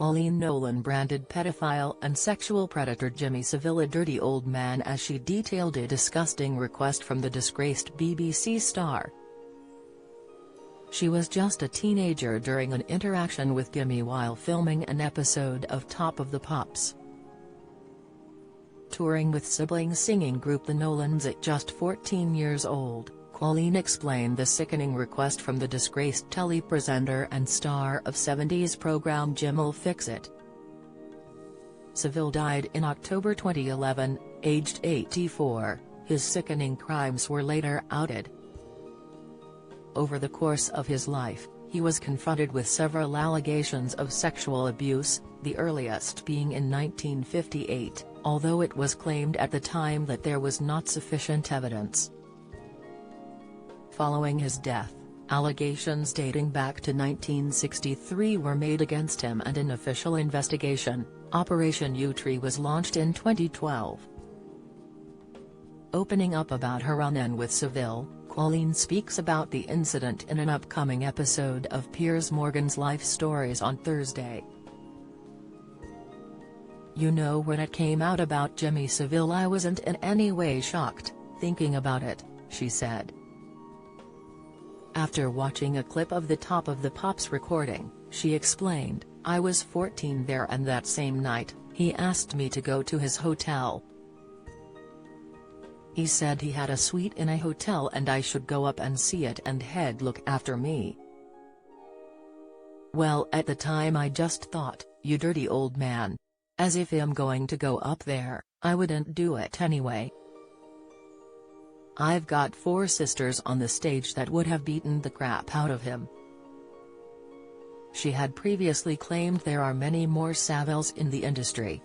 Coleen Nolan branded pedophile and sexual predator Jimmy Savile a dirty old man as she detailed a disgusting request from the disgraced BBC star. She was just a teenager during an interaction with Jimmy while filming an episode of Top of the Pops. Touring with sibling singing group the Nolans at just 14 years old, Coleen explained the sickening request from the disgraced telepresenter and star of 70s program Jim'll Fix It. Savile died in October 2011, aged 84. His sickening crimes were later outed. Over the course of his life, he was confronted with several allegations of sexual abuse, the earliest being in 1958, although it was claimed at the time that there was not sufficient evidence. Following his death, allegations dating back to 1963 were made against him and an official investigation, Operation U-Tree, was launched in 2012. Opening up about her run-in with Savile, Coleen speaks about the incident in an upcoming episode of Piers Morgan's Life Stories on Thursday. "You know, when it came out about Jimmy Savile, I wasn't in any way shocked, thinking about it," she said. After watching a clip of the Top of the Pops recording, she explained, "I was 14 there, and that same night, he asked me to go to his hotel. He said he had a suite in a hotel and I should go up and see it and he'd look after me. Well, at the time I just thought, you dirty old man. As if I'm going to go up there, I wouldn't do it anyway. I've got 4 sisters on the stage that would have beaten the crap out of him." She had previously claimed there are many more Saviles in the industry.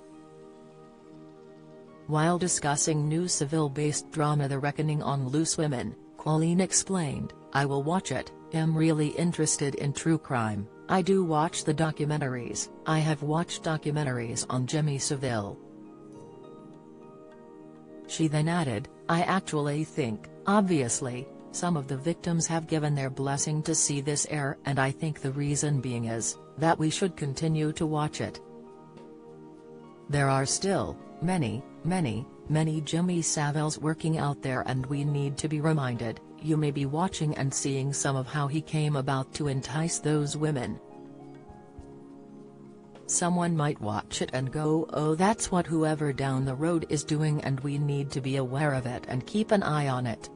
While discussing new Savile-based drama The Reckoning on Loose Women, Coleen explained, "I will watch it, am really interested in true crime, I do watch the documentaries, I have watched documentaries on Jimmy Savile." She then added, "I actually think, obviously, some of the victims have given their blessing to see this air, and I think the reason being is, that we should continue to watch it. There are still, many Jimmy Saviles working out there, and we need to be reminded. You may be watching and seeing some of how he came about to entice those women. Someone might watch it and go, oh, that's what whoever down the road is doing, and we need to be aware of it and keep an eye on it."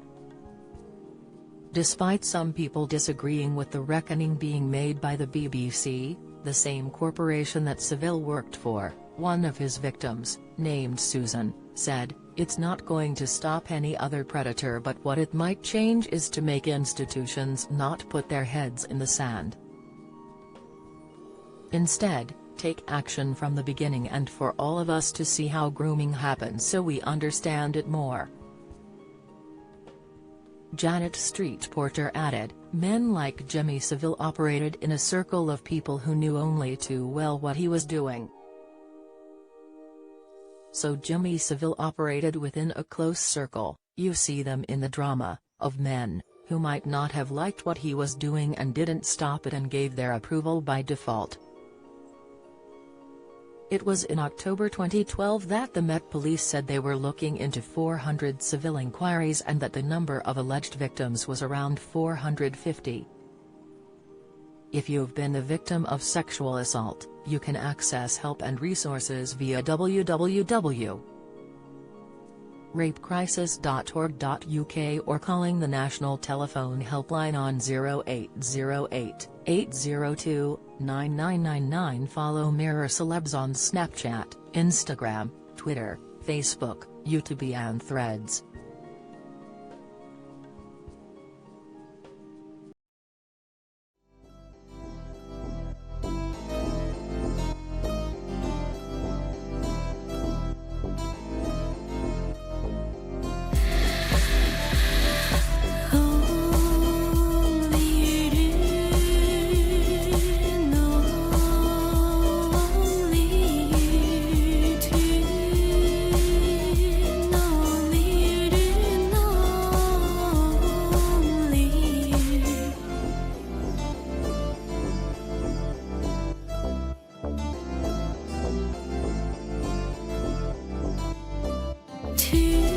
Despite some people disagreeing with the reckoning being made by the BBC, the same corporation that Savile worked for, one of his victims, named Susan, said, "It's not going to stop any other predator, but what it might change is to make institutions not put their heads in the sand. Instead, take action from the beginning and for all of us to see how grooming happens so we understand it more." Janet Street Porter added, "Men like Jimmy Savile operated in a circle of people who knew only too well what he was doing. So Jimmy Savile operated within a close circle, you see them in the drama, of men, who might not have liked what he was doing and didn't stop it and gave their approval by default." It was in October 2012 that the Met Police said they were looking into 400 Savile inquiries and that the number of alleged victims was around 450. If you've been the victim of sexual assault, you can access help and resources via www.rapecrisis.org.uk or calling the national telephone helpline on 0808 802 9999. Follow Mirror Celebs on Snapchat, Instagram, Twitter, Facebook, YouTube and Threads. to